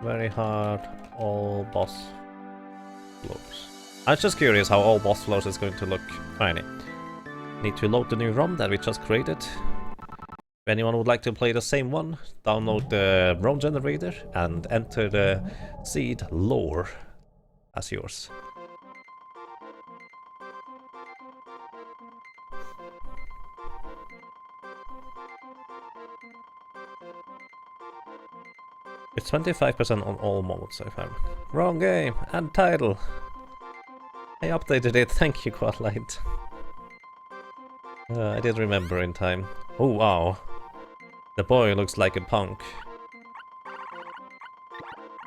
Very hard, all boss floors. I was just curious how all boss floors is going to look. Alrighty. Need to load the new ROM that we just created. If anyone would like to play the same one, download the ROM generator and enter the seed lore as yours. It's 25% on all modes I found. Wrong game, and title. I updated it, thank you Quadlight. I did remember in time. Oh wow. The boy looks like a punk.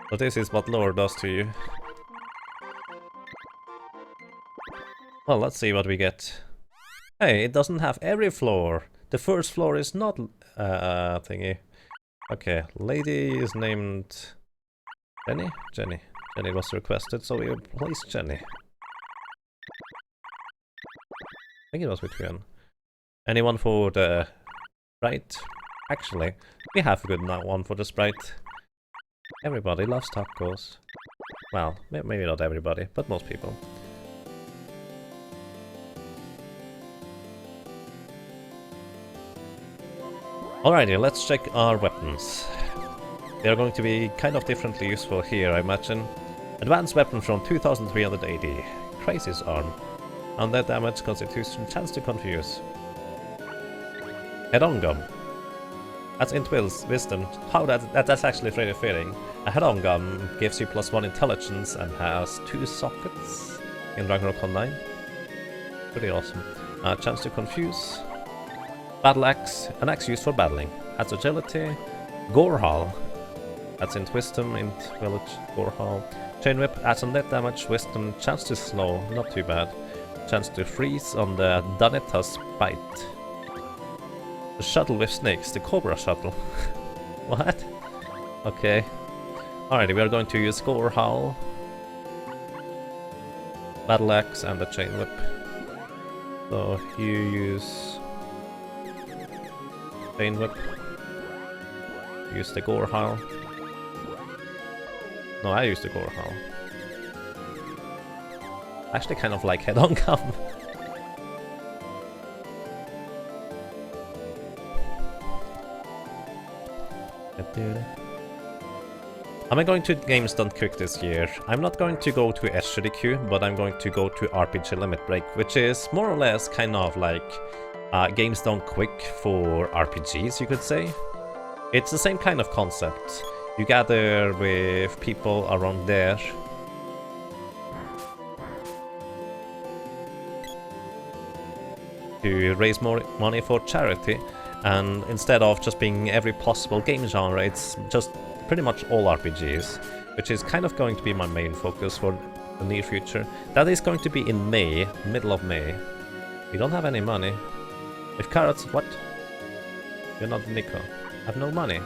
So this is what lore does to you. Well, let's see what we get. Hey, it doesn't have every floor. The first floor is not thingy. Okay, lady is named Jenny? Jenny. Jenny was requested, so we place Jenny. I think it was between. Anyone for the sprite? Actually, we have a good one for the sprite. Everybody loves tacos. Well, maybe not everybody, but most people. Alrighty, let's check our weapons. They are going to be kind of differently useful here, I imagine. Advanced weapon from 2380. Crisis arm. Undead damage, constitution, chance to confuse. Head-on gun. That's int wisdom. How that's actually really fitting. A head-on gun gives you +1 intelligence and has 2 sockets in Ragnarok Online. Pretty awesome. Chance to confuse. Battle axe, an axe used for battling. Adds agility. Gorehal. That's int wisdom, int village, Gorehal. Chain whip adds undead damage, wisdom, chance to slow, not too bad. Chance to freeze on the Daneta's bite. The shuttle with snakes, the Cobra shuttle. What? Okay. Alrighty, we are going to use Gorehal, Battle axe, and the chain whip. So you use chain whip. Use the Gorehal. No, I use the Gorehal. I actually kind of like head-on gun. I'm going to Games Done Quick this year. I'm not going to go to SGDQ, but I'm going to go to RPG Limit Break, which is more or less kind of like Games Done Quick for RPGs, you could say. It's the same kind of concept. You gather with people around there. To raise more money for charity, and instead of just being every possible game genre, it's just pretty much all RPGs, which is kind of going to be my main focus for the near future. That is going to be in May, middle of May. We don't have any money. If carrots, what? You're not Nico. I have no money.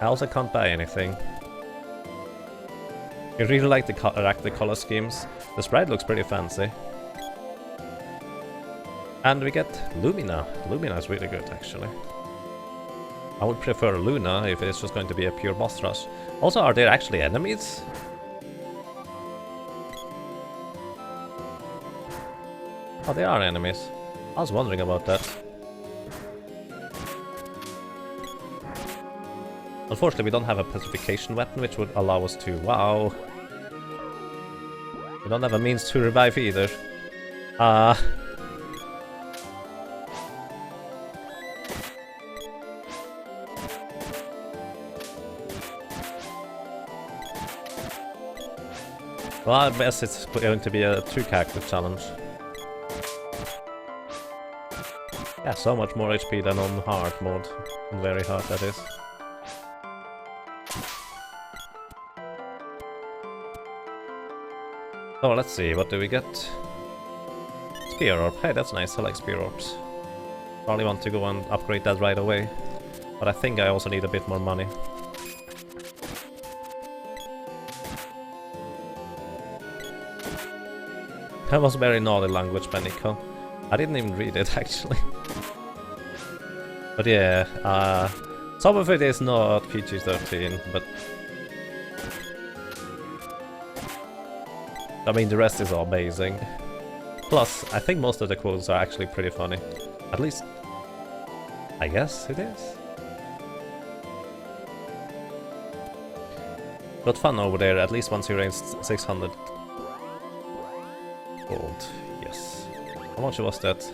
I also can't buy anything. I really like the color schemes. The sprite looks pretty fancy. And we get Lumina. Lumina is really good, actually. I would prefer Luna if it's just going to be a pure boss rush. Also, are there actually enemies? Oh, there are enemies. I was wondering about that. Unfortunately, we don't have a pacification weapon, which would allow us to... Wow. We don't have a means to revive either. Well, I guess it's going to be a 2-character challenge. Yeah, so much more HP than on hard mode. On very hard, that is. So let's see, what do we get? Spear Orb. Hey, that's nice, I like Spear Orbs. Probably want to go and upgrade that right away. But I think I also need a bit more money. That was very naughty language by Nico. I didn't even read it, actually. But yeah, Some of it is not PG-13, but I mean the rest is all amazing. Plus, I think most of the quotes are actually pretty funny. At least, I guess it is. But fun over there, at least once you raised 600 gold. Yes. How much was that?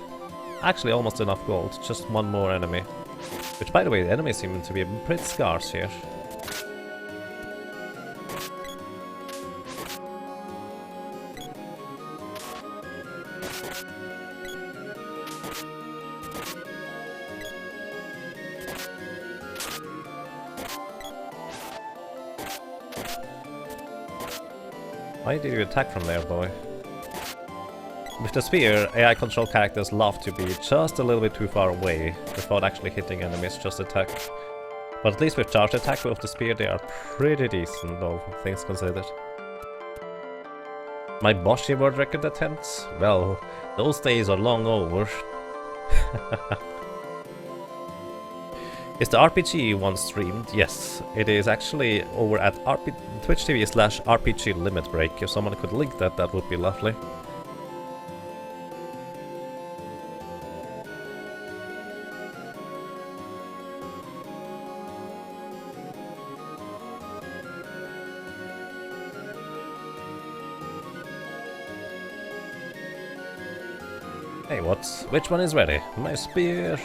Actually, almost enough gold. Just one more enemy. Which, by the way, the enemies seem to be pretty scarce here. Why did you attack from there, boy? With the spear, AI control characters love to be just a little bit too far away without actually hitting enemies, just attack. But at least with charge attack with the spear, they are pretty decent, all things considered. My Boshi world record attempts? Well, those days are long over. Is the RPG one streamed? Yes, it is actually over at Twitch TV/RPG Limit Break. If someone could link that, that would be lovely. Hey, which one is ready? My spear.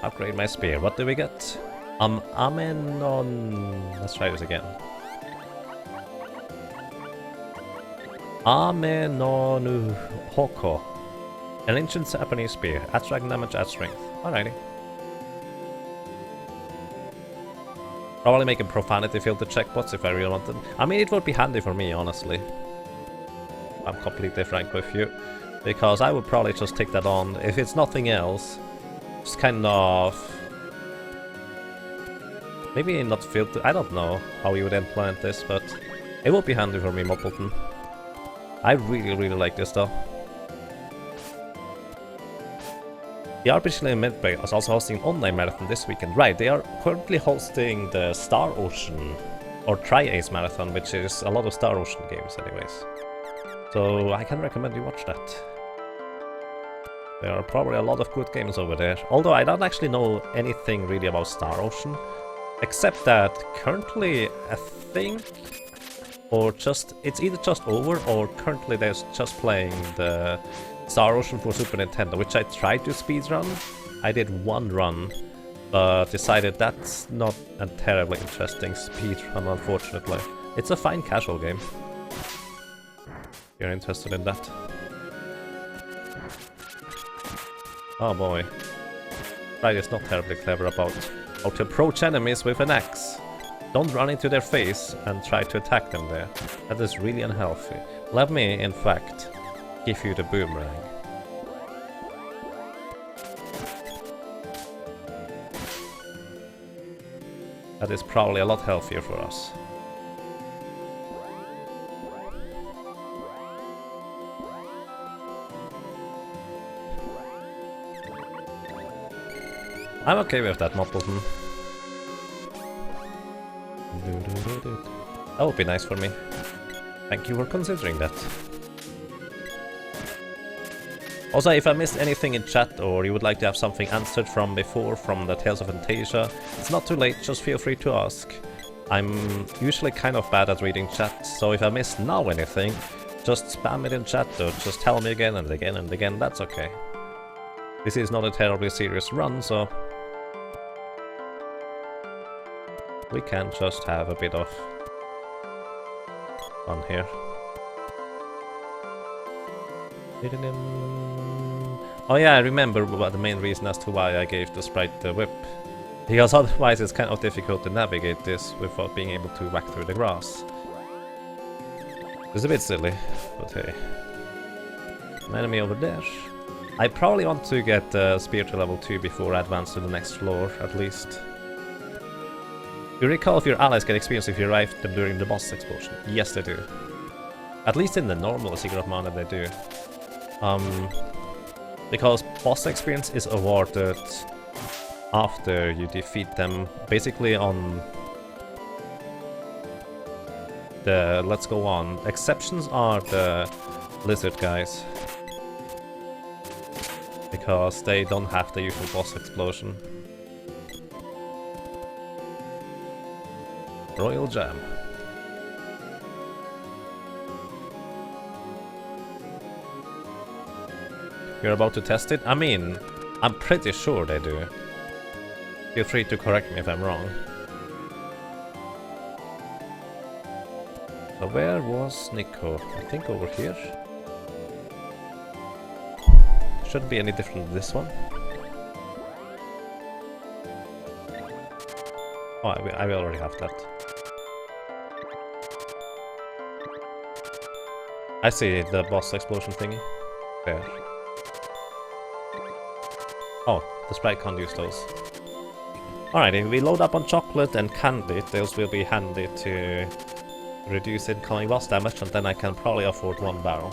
Upgrade my spear. What do we get? Amenon. Let's try this again. Amenonu Hoko. An ancient Japanese spear. Attract damage, add strength. Alrighty. Probably make a profanity filter checkbox if I really wanted. I mean, it would be handy for me, honestly. I'm completely frank with you. Because I would probably just take that on. If it's nothing else, just kind of... maybe not filter... I don't know how you would implement this, but it would be handy for me, Moppleton. I really like this stuff. The RPG Limit Break is also hosting an online marathon this weekend. Right, they are currently hosting the Star Ocean, or Tri-Ace Marathon, which is a lot of Star Ocean games anyways. So I can recommend you watch that. There are probably a lot of good games over there. Although I don't actually know anything really about Star Ocean. Except that currently, I think... or just... it's either just over or currently they're just playing the Star Ocean for Super Nintendo, which I tried to speedrun. I did one run, but decided that's not a terribly interesting speedrun, unfortunately. It's a fine casual game. You're interested in that. Oh boy. Right is not terribly clever about how to approach enemies with an axe. Don't run into their face and try to attack them there. That is really unhealthy. Let me, in fact, give you the boomerang. That is probably a lot healthier for us. I'm okay with that, Moppleton. That would be nice for me. Thank you for considering that. Also, if I missed anything in chat or you would like to have something answered from before, from the Tales of Fantasia, it's not too late, just feel free to ask. I'm usually kind of bad at reading chat, so if I missed now anything, just spam it in chat or just tell me again and again and again, that's okay. This is not a terribly serious run, so... we can just have a bit of fun here. Oh yeah, I remember what the main reason as to why I gave the sprite the whip. Because otherwise it's kind of difficult to navigate this without being able to whack through the grass. It's a bit silly, but hey. An enemy over there. I probably want to get spear to level 2 before I advance to the next floor, at least. Do you recall if your allies get experience if you revive them during the boss explosion? Yes, they do. At least in the normal Secret of Mana they do. Because boss experience is awarded after you defeat them, basically on the Let's Go On. Exceptions are the lizard guys, because they don't have the usual boss explosion. Royal Jam. You're about to test it? I mean, I'm pretty sure they do. Feel free to correct me if I'm wrong. So where was Nico? I think over here. Shouldn't be any different than this one. Oh, I already have that. I see the boss explosion thingy. There. Oh, the sprite can't use those. Alrighty, we load up on chocolate and candy. Those will be handy to reduce incoming boss damage, and then I can probably afford one barrel.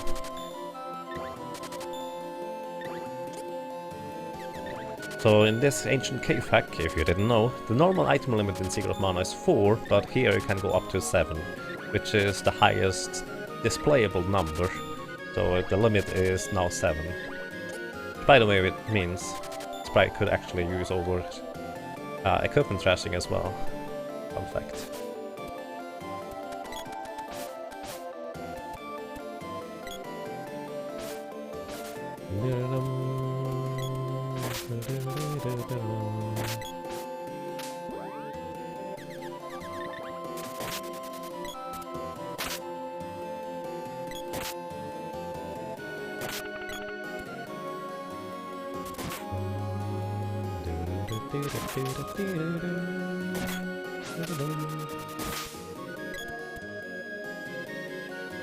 So in this ancient cave hack, if you didn't know, the normal item limit in Secret of Mana is 4, but here you can go up to 7, which is the highest displayable number. So the limit is now 7. By the way, it means Sprite could actually use over equipment trashing as well. Fun fact.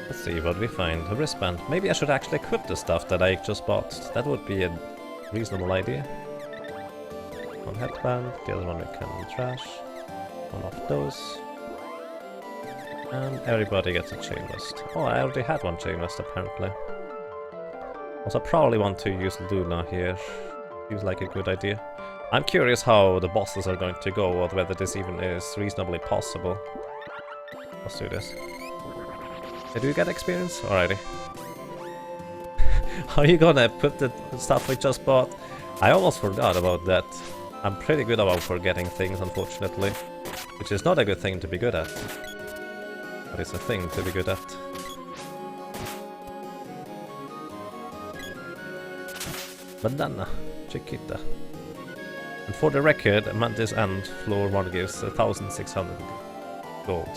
Let's see what we find. A wristband. Maybe I should actually equip the stuff that I just bought. That would be a reasonable idea. One headband, the other one we can trash. One of those. And everybody gets a chain vest. Oh, I already had one chain vest apparently. Also, I probably want to use Luna here. Seems like a good idea. I'm curious how the bosses are going to go, or whether this even is reasonably possible. Let's do this. Do you get experience? Alrighty. How are you gonna put the stuff we just bought? I almost forgot about that. I'm pretty good about forgetting things, unfortunately. Which is not a good thing to be good at. But it's a thing to be good at. Bandana. Chiquita. And for the record, Mantis and floor 1 gives 1,600 gold.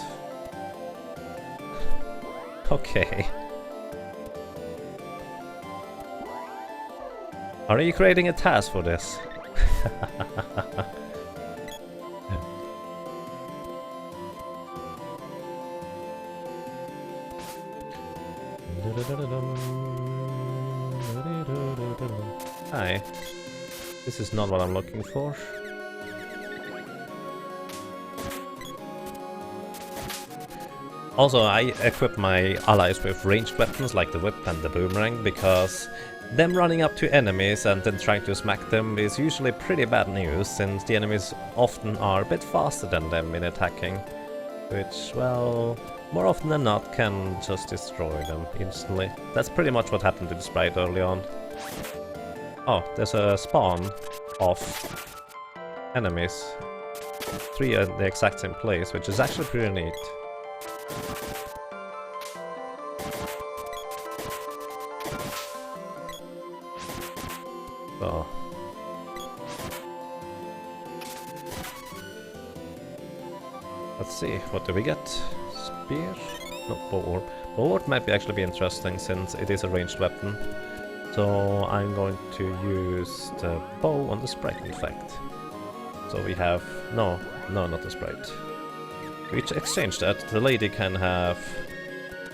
Okay. Are you creating a task for this? Hi. This is not what I'm looking for. Also, I equip my allies with ranged weapons like the whip and the boomerang, because them running up to enemies and then trying to smack them is usually pretty bad news, since the enemies often are a bit faster than them in attacking, which, well, more often than not can just destroy them instantly. That's pretty much what happened to the sprite early on. Oh, there's a spawn of enemies. 3 at the exact same place, which is actually pretty neat. So. Let's see, what do we get? Spear? No, bow orb. Bow orb might actually be interesting since it is a ranged weapon. So I'm going to use the bow on the sprite, in fact. So we have... No, not the sprite. We exchange that. The lady can have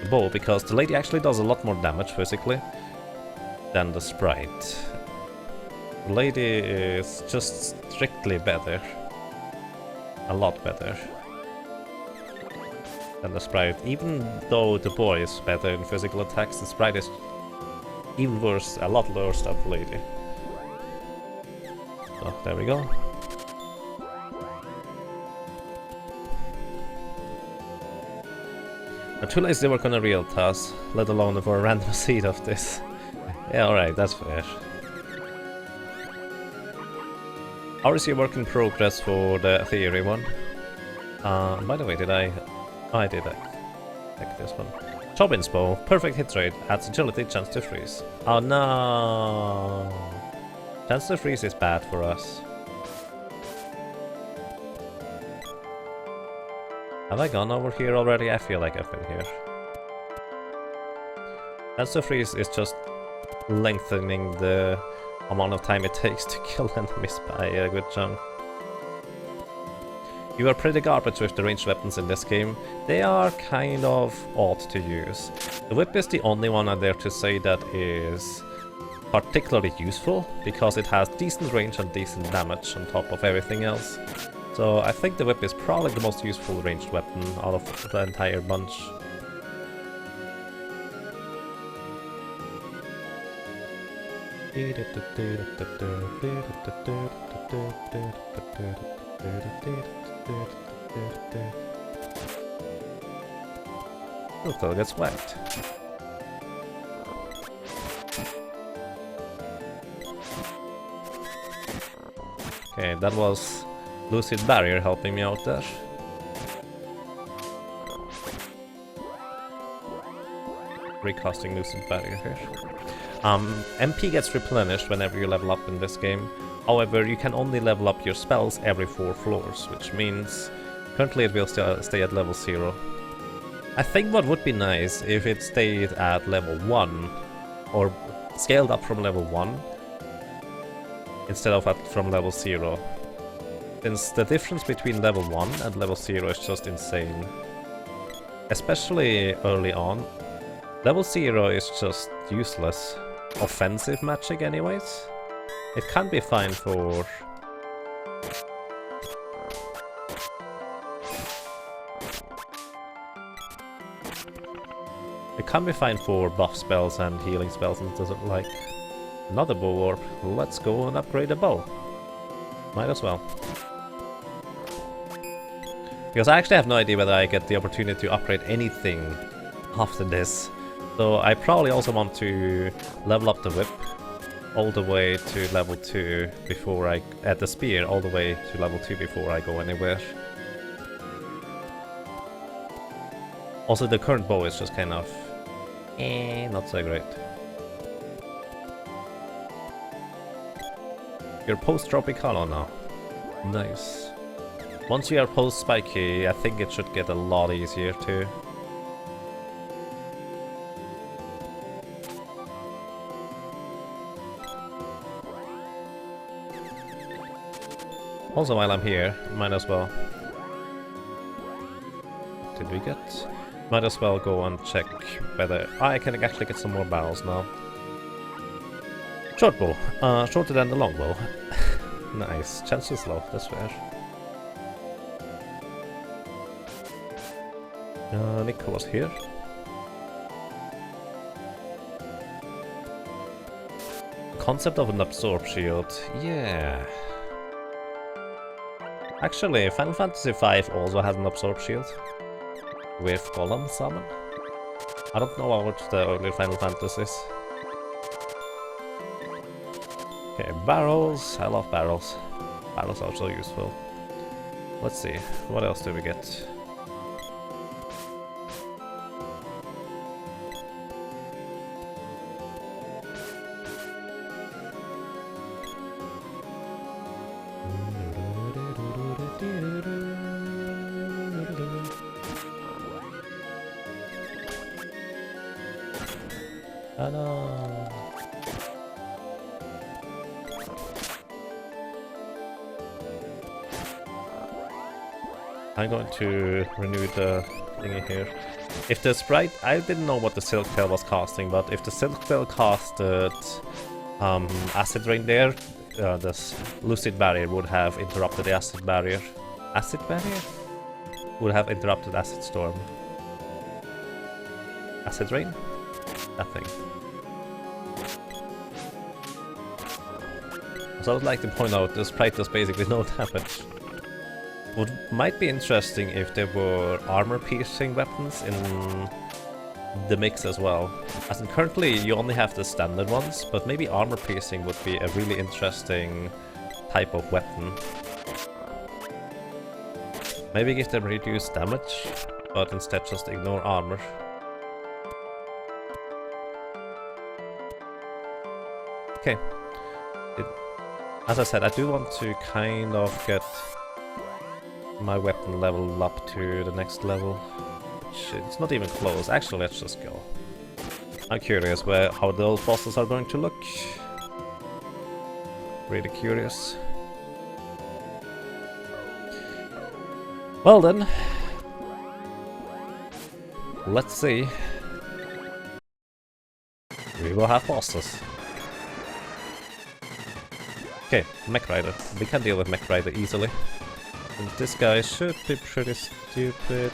the bow, because the lady actually does a lot more damage physically than the sprite. The lady is just strictly better. A lot better than the sprite. Even though the boy is better in physical attacks, the sprite is even worse, a lot worse than the lady. So, there we go. I'm too lazy to work on a real task, let alone for a random seed of this. Yeah, alright, that's fair. How is your work in progress for the theory one? By the way, did I... Oh, I did like this one. Chop inspo, perfect hit rate, adds agility, chance to freeze. Oh no! Chance to freeze is bad for us. Have I gone over here already? I feel like I've been here. Chance to freeze is just lengthening the amount of time it takes to kill enemies by a good chunk. You are pretty garbage with the ranged weapons in this game. They are kind of odd to use. The whip is the only one I dare to say that is particularly useful, because it has decent range and decent damage on top of everything else. So I think the whip is probably the most useful ranged weapon out of the entire bunch. Silk gets whacked. Okay, that was Lucid Barrier helping me out there. Recasting Lucid Barrier here. MP gets replenished whenever you level up in this game. However, you can only level up your spells every 4 floors, which means currently it will still stay at level 0. I think what would be nice if it stayed at level 1, or scaled up from level 1, instead of from level 0. Since the difference between level 1 and level 0 is just insane. Especially early on. Level 0 is just useless. Offensive magic anyways. It can be fine for... It can be fine for buff spells and healing spells and doesn't like. Another bow warp. Let's go and upgrade a bow. Might as well. Because I actually have no idea whether I get the opportunity to upgrade anything after this. So I probably also want to level up the whip all the way to level 2 before I... At the spear all the way to level 2 before I go anywhere. Also the current bow is just kind of... not so great. You're post-Tropicalo now. Nice. Once you are post-Spiky, I think it should get a lot easier too. Also, while I'm here, might as well... Did we get? Might as well go and check whether... I can actually get some more barrels now. Short bow. Shorter than the long bow. Nice. Chance is low, that's fair. Nico was here. Concept of an absorb shield. Yeah. Actually, Final Fantasy V also has an absorb shield. With Golem Summon. I don't know about the earlier Final Fantasies. Okay, barrels. I love barrels. Barrels are so useful. Let's see, what else do we get? I'm going to renew the thingy here. If the sprite... I didn't know what the Silk Tail was casting, but if the Silk Tail casted Acid Rain there, this Lucid Barrier would have interrupted the Acid Barrier. Acid Barrier? Would have interrupted Acid Storm. Acid Rain? That thing. So I would like to point out, the sprite does basically no damage. Might be interesting if there were armor-piercing weapons in the mix as well. As in currently you only have the standard ones, but maybe armor-piercing would be a really interesting type of weapon. Maybe give them reduced damage, but instead just ignore armor. Okay. As I said, I do want to kind of get my weapon level up to the next level. It's not even close. Actually, let's just go. I'm curious how those bosses are going to look. Really curious. Well then. Let's see. We will have bosses. Okay, Mech Rider. We can deal with Mech Rider easily. And this guy should be pretty stupid.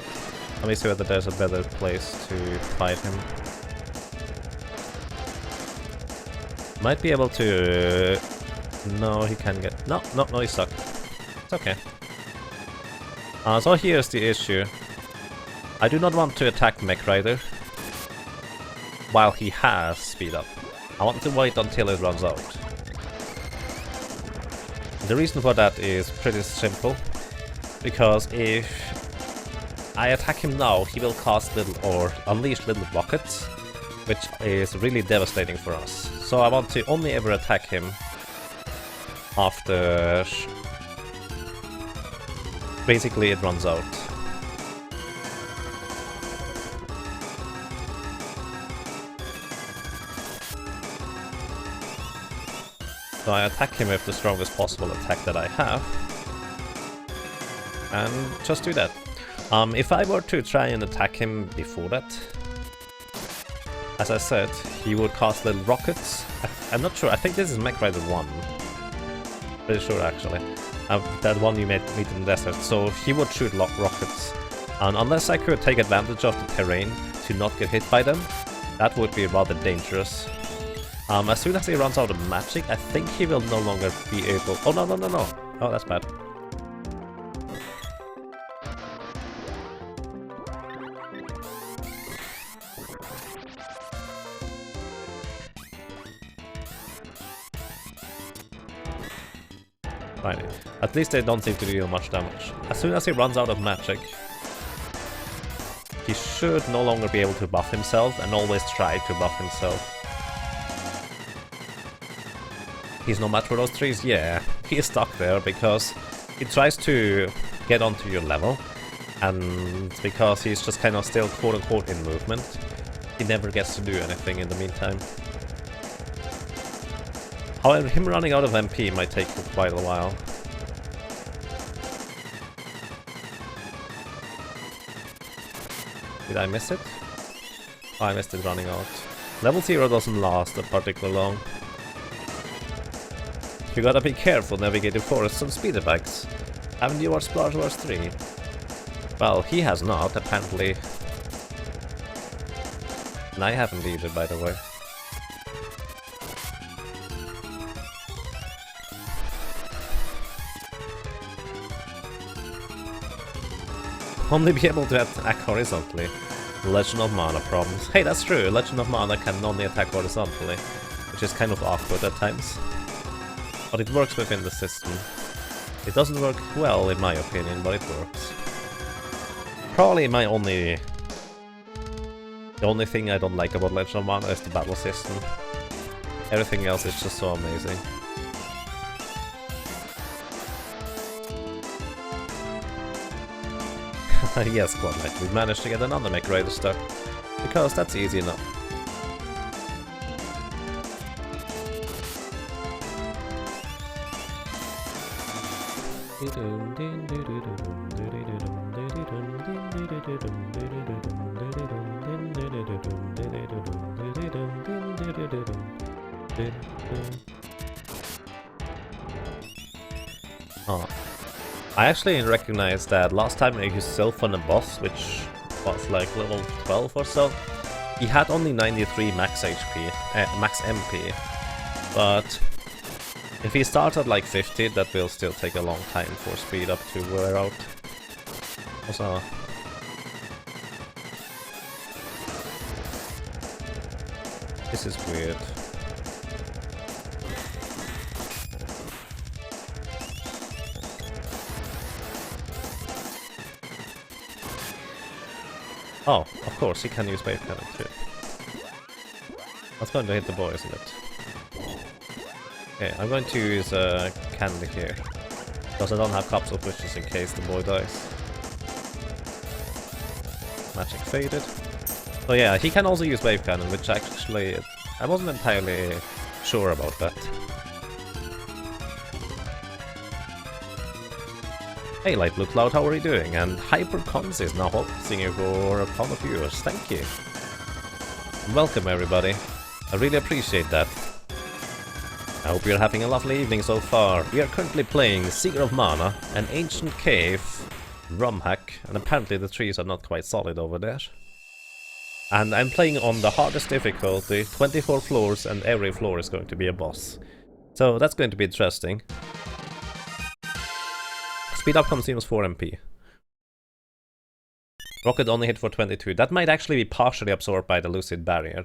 Let me see whether there's a better place to fight him. Might be able to... No, he can get... No, he's stuck. It's okay. So here's the issue. I do not want to attack Mech Rider while he has speed up. I want to wait until it runs out. The reason for that is pretty simple. Because if I attack him now, he will cast unleash little rockets, which is really devastating for us. So I want to only ever attack him after basically it runs out. So I attack him with the strongest possible attack that I have. And just do that. If I were to try and attack him before that, as I said, he would cast little rockets. I'm not sure, I think this is Mech Rider 1. Pretty sure actually. That one you meet in the desert. So he would shoot rockets. And unless I could take advantage of the terrain to not get hit by them, that would be rather dangerous. As soon as he runs out of magic, I think he will no longer be able... Oh, no. Oh, that's bad. Right. At least they don't seem to deal much damage. As soon as he runs out of magic, he should no longer be able to buff himself and always try to buff himself. He's no match for those trees? Yeah, he is stuck there because he tries to get onto your level, and because he's just kind of still quote-unquote in movement, he never gets to do anything in the meantime. However, him running out of MP might take quite a while. Did I miss it? Oh, I missed it running out. Level 0 doesn't last that particularly long. You gotta be careful navigating forests on speeder bikes. Haven't you watched Splash Wars 3? Well, he has not, apparently. And I haven't either, by the way. Only be able to attack horizontally. Legend of Mana problems. Hey, that's true, Legend of Mana can only attack horizontally, which is kind of awkward at times. But it works within the system. It doesn't work well in my opinion, but it works. Probably the only thing I don't like about Legend of Mana is the battle system. Everything else is just so amazing. Yes, Quadlight, we've managed to get another Mech Rider stuck. Because that's easy enough. Oh. I actually recognized that last time I used Sylph on a boss, which was like level 12 or so, he had only 93 max HP, max MP, but If he starts at like 50, that will still take a long time for speed up to wear out. Also, this is weird. Oh, of course, he can use wave cannon too. That's going to hit the boy, isn't it? Okay, I'm going to use candy here. Because I don't have cups of wishes in case the boy dies. Magic faded. So yeah, he can also use wave cannon, which actually I wasn't entirely sure about that. Hey Light Blue Cloud, how are you doing? And HyperCons is now hosting you for a ton of viewers. Thank you. And welcome everybody. I really appreciate that. I hope you're having a lovely evening so far. We are currently playing Seeker of Mana, an ancient cave, rum hack, and apparently the trees are not quite solid over there. And I'm playing on the hardest difficulty, 24 floors, and every floor is going to be a boss. So that's going to be interesting. Speed up consumes 4 MP. Rocket only hit for 22. That might actually be partially absorbed by the Lucid Barrier.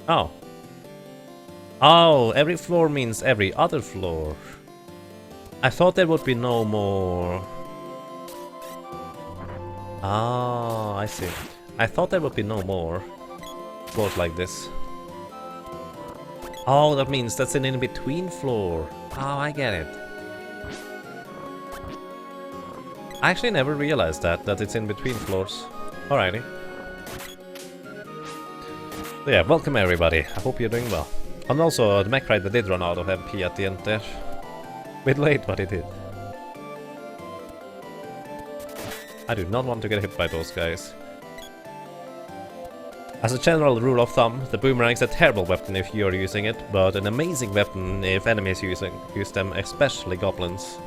Oh. Oh, every floor means every other floor. I thought there would be no more... Ah, I see. I thought there would be no more floors like this. Oh, that means that's an in-between floor. Oh, I get it. I actually never realized that it's in between floors. Alrighty. So yeah, welcome everybody. I hope you're doing well. And also, the mech rider did run out of MP at the end there. Bit late, but he did. I do not want to get hit by those guys. As a general rule of thumb, the boomerang is a terrible weapon if you're using it, but an amazing weapon if enemies use them, especially goblins.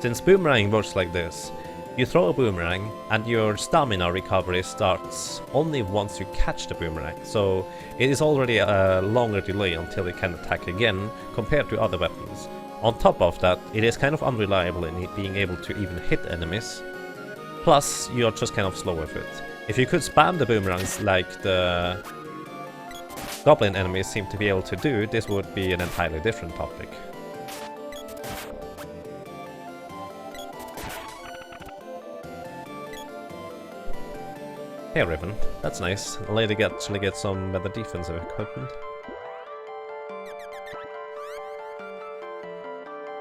Since boomerang works like this, you throw a boomerang and your stamina recovery starts only once you catch the boomerang, so it is already a longer delay until it can attack again compared to other weapons. On top of that, it is kind of unreliable in being able to even hit enemies, plus you're just kind of slow with it. If you could spam the boomerangs like the goblin enemies seem to be able to do, this would be an entirely different topic. Hey Riven, that's nice. A lady actually gets some better defensive equipment.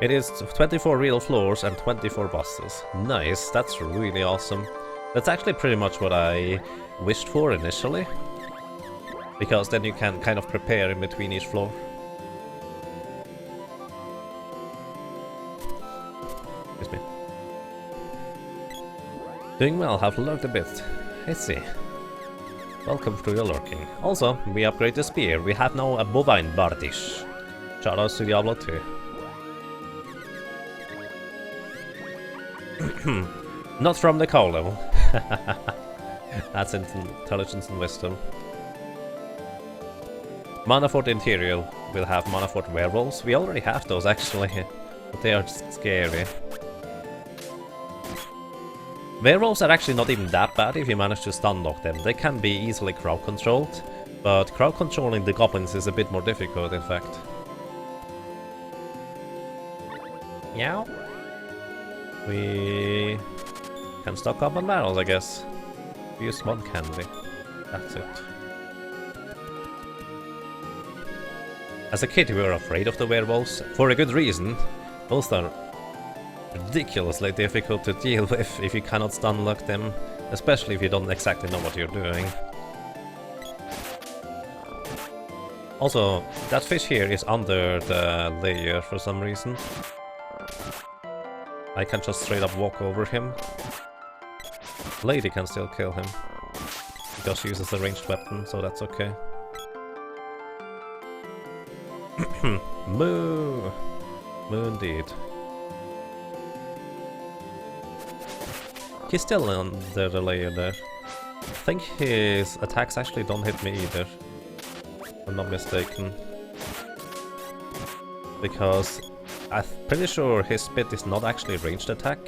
It is 24 real floors and 24 bosses. Nice, that's really awesome. That's actually pretty much what I wished for initially. Because then you can kind of prepare in between each floor. Excuse me. Doing well, have lurked a bit. Let's see. Welcome to your lurking. Also, we upgrade the spear. We have now a bovine bardish. Shoutouts to Diablo 2. Not from the cow level. That's intelligence and wisdom. Mana Fort Interior will have Mana Fort Werewolves. We already have those actually, but they are just scary. Werewolves are actually not even that bad if you manage to stun lock them. They can be easily crowd controlled, but crowd controlling the goblins is a bit more difficult in fact. Yeah. We can stock up on barrels, I guess. We use mod candy. That's it. As a kid we were afraid of the werewolves, for a good reason. Those are ridiculously difficult to deal with if you cannot stun lock them, especially if you don't exactly know what you're doing. Also, that fish here is under the layer for some reason. I can just straight up walk over him. Lady can still kill him, because she uses a ranged weapon, so that's okay. Moo! Moo indeed. He's still under the layer there. I think his attacks actually don't hit me either, if I'm not mistaken. because I'm pretty sure his spit is not actually ranged attack.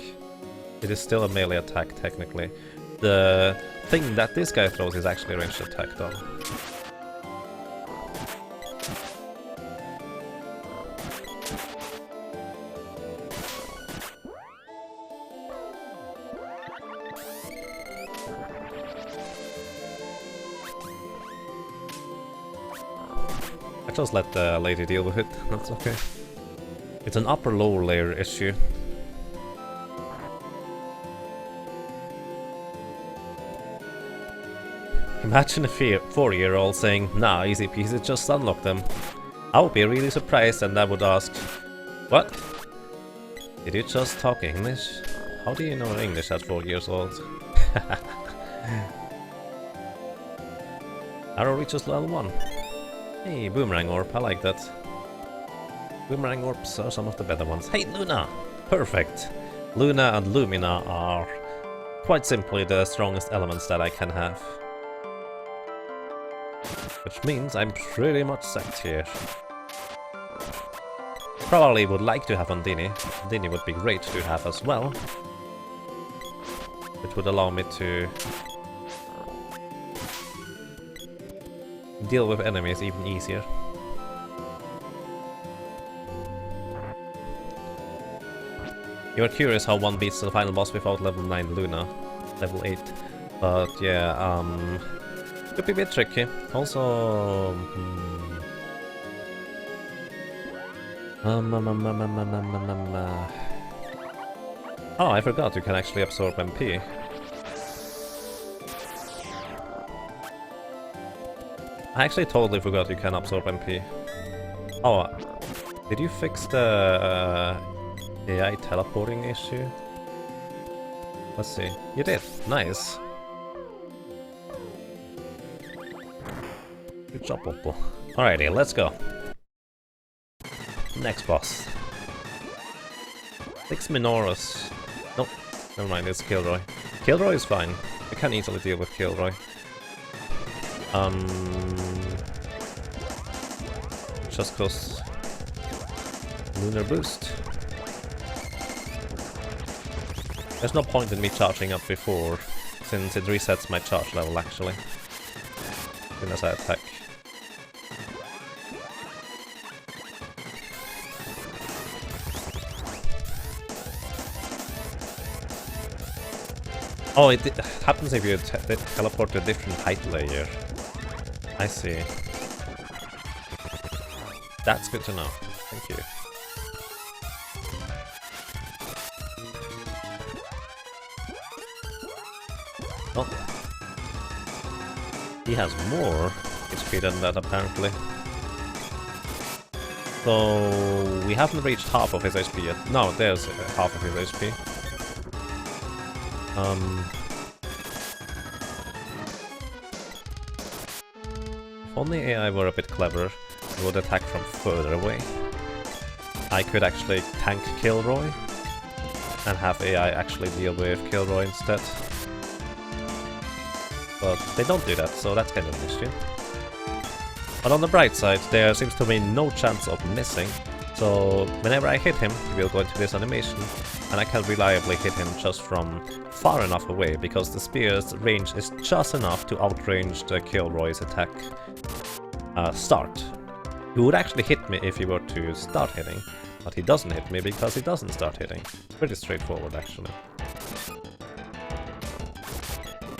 It is still a melee attack technically. The thing that this guy throws is actually ranged attack though. I just let the lady deal with it, that's okay. It's an upper-lower layer issue. Imagine a 4-year-old saying, nah, easy peasy, just unlock them. I would be really surprised and I would ask, what? Did you just talk English? How do you know English at 4 years old? Arrow reaches level 1. Hey, Boomerang Orb, I like that. Boomerang Orbs are some of the better ones. Hey, Luna! Perfect! Luna and Lumina are quite simply the strongest elements that I can have. Which means I'm pretty much set here. Probably would like to have Undine. Undine would be great to have as well. Which would allow me to deal with enemies even easier. You are curious how one beats the final boss without level 9 Luna, level 8. But yeah, could be a bit tricky. Also, oh, I forgot you can actually absorb MP. I actually totally forgot you can absorb MP. Oh, did you fix the AI teleporting issue? Let's see. You did. Nice. Good job, Oppo. Alrighty, let's go. Next boss. 6 Minoros. Nope, never mind, it's Kilroy. Kilroy is fine. I can easily deal with Kilroy. Just cause Lunar Boost. There's no point in me charging up before, since it resets my charge level actually. As soon as I attack. Oh, it happens if you teleport to a different height layer. I see. That's good to know. Thank you. Oh. He has more HP than that, apparently. So we haven't reached half of his HP yet. No, there's half of his HP. If only AI were a bit clever, it would attack from further away. I could actually tank Kilroy and have AI actually deal with Kilroy instead. But they don't do that, so that's kind of an issue. But on the bright side, there seems to be no chance of missing. So whenever I hit him, he will go into this animation, and I can reliably hit him just from far enough away, because the spear's range is just enough to outrange the Kilroy's attack start. He would actually hit me if he were to start hitting, but he doesn't hit me because he doesn't start hitting. Pretty straightforward, actually.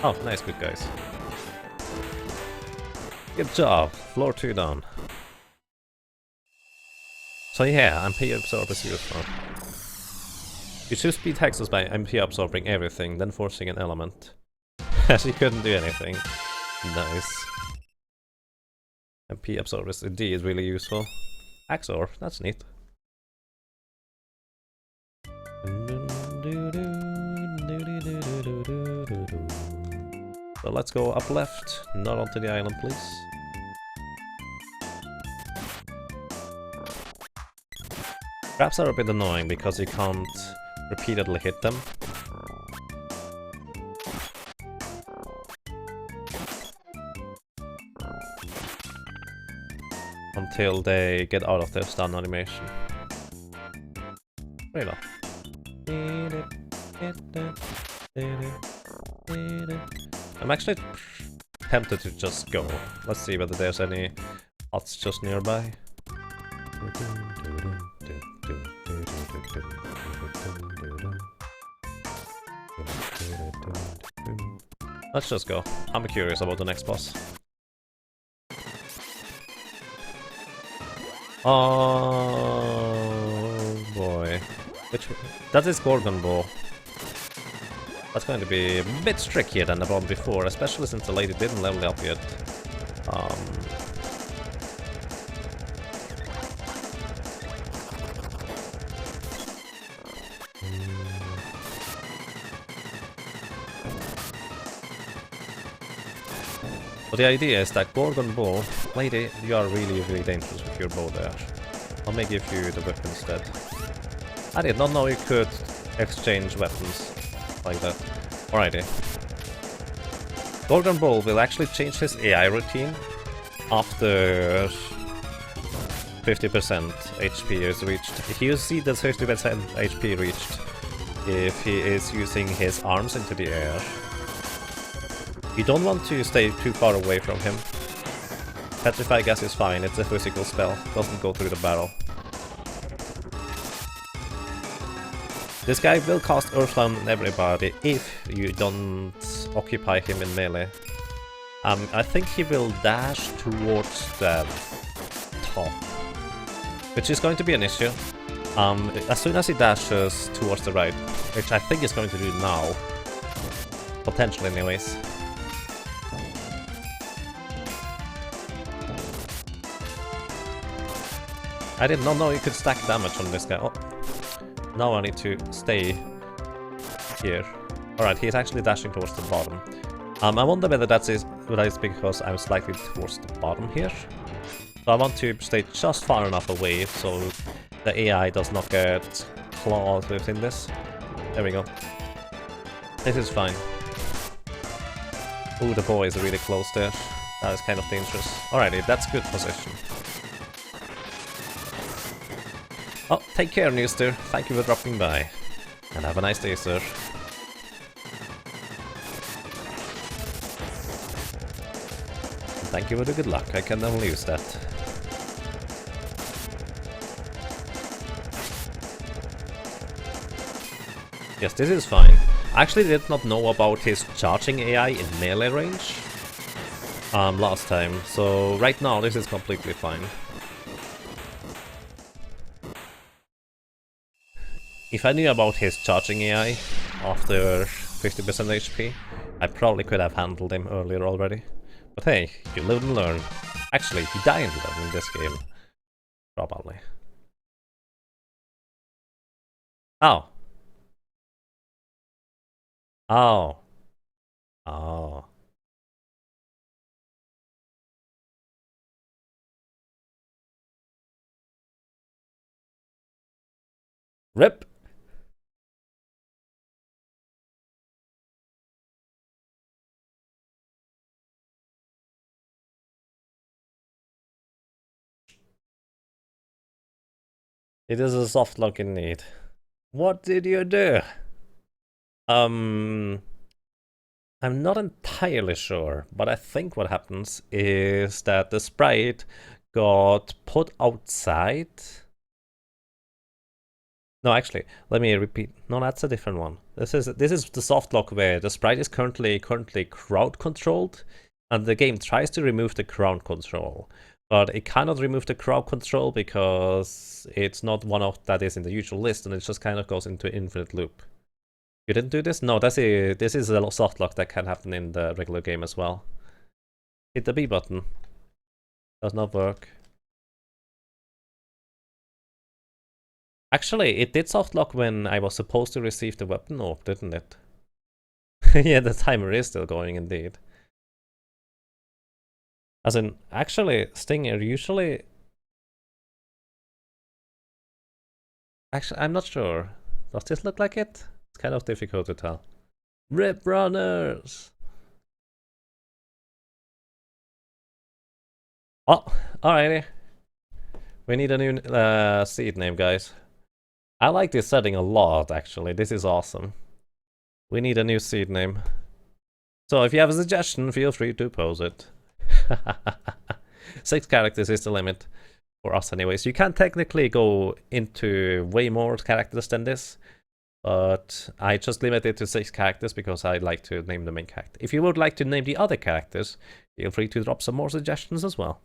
Oh, nice, good guys. Good job, floor 2 down. So yeah, MP absorb is useful. You choose speed hexes by MP absorbing everything, then forcing an element. She couldn't do anything. Nice. MP absorb is indeed really useful. Axor, that's neat. So let's go up left, not onto the island, please. Traps are a bit annoying because you can't repeatedly hit them. until they get out of their stun animation. Really. I'm actually tempted to just go. Let's see whether there's any pots just nearby. Let's just go. I'm curious about the next boss. Oh boy. That is Gorgon Ball. That's going to be a bit trickier than the one before, especially since the lady didn't level up yet. But the idea is that Gorgon Ball, lady, you are really, really dangerous with your bow there. Let me give you the whip instead. I did not know you could exchange weapons like that. Alrighty. Gorgon Ball will actually change his AI routine after 50% HP is reached. You see the 50% HP reached if he is using his arms into the air. You don't want to stay too far away from him. Petrify Gas is fine, it's a physical spell, doesn't go through the barrel. This guy will cast Earthbound on everybody if you don't occupy him in melee. I think he will dash towards the top, which is going to be an issue. As soon as he dashes towards the right, which I think he's going to do now, potentially anyways. I did not know you could stack damage on this guy. Oh. Now I need to stay here. Alright, he's actually dashing towards the bottom. I wonder whether that is because I'm slightly towards the bottom here. So I want to stay just far enough away so the AI does not get clawed within this. There we go. This is fine. Ooh, the boy is really close there. That is kind of dangerous. Alrighty, that's good position. Oh, take care, Newster. Thank you for dropping by. And have a nice day, sir. And thank you for the good luck. I can only use that. Yes, this is fine. I actually did not know about his charging AI in melee range last time, so right now this is completely fine. If I knew about his charging AI after 50% HP, I probably could have handled him earlier already. But hey, you live and learn. Actually, he died in this game. Probably. Oh. Oh. Oh. RIP! It is a soft lock indeed. What did you do? I'm not entirely sure, but I think what happens is that the sprite got put outside. No, actually, let me repeat. No, that's a different one. This is the soft lock where the sprite is currently crowd controlled, and the game tries to remove the crowd control. But it cannot remove the crowd control because it's not one of that is in the usual list, and it just kind of goes into infinite loop. You didn't do this? No, this is a soft lock that can happen in the regular game as well. Hit the B button. Does not work. Actually, it did soft lock when I was supposed to receive the weapon orb, didn't it? Yeah, the timer is still going indeed. As in, actually, Stinger usually... Actually, I'm not sure. Does this look like it? It's kind of difficult to tell. RIP runners! Oh, alrighty. We need a new seed name, guys. I like this setting a lot, actually. This is awesome. We need a new seed name. So if you have a suggestion, feel free to pose it. 6 characters is the limit for us anyways. You can technically go into way more characters than this, but I just limit it to 6 characters because I like to name the main character. If you would like to name the other characters, feel free to drop some more suggestions as well.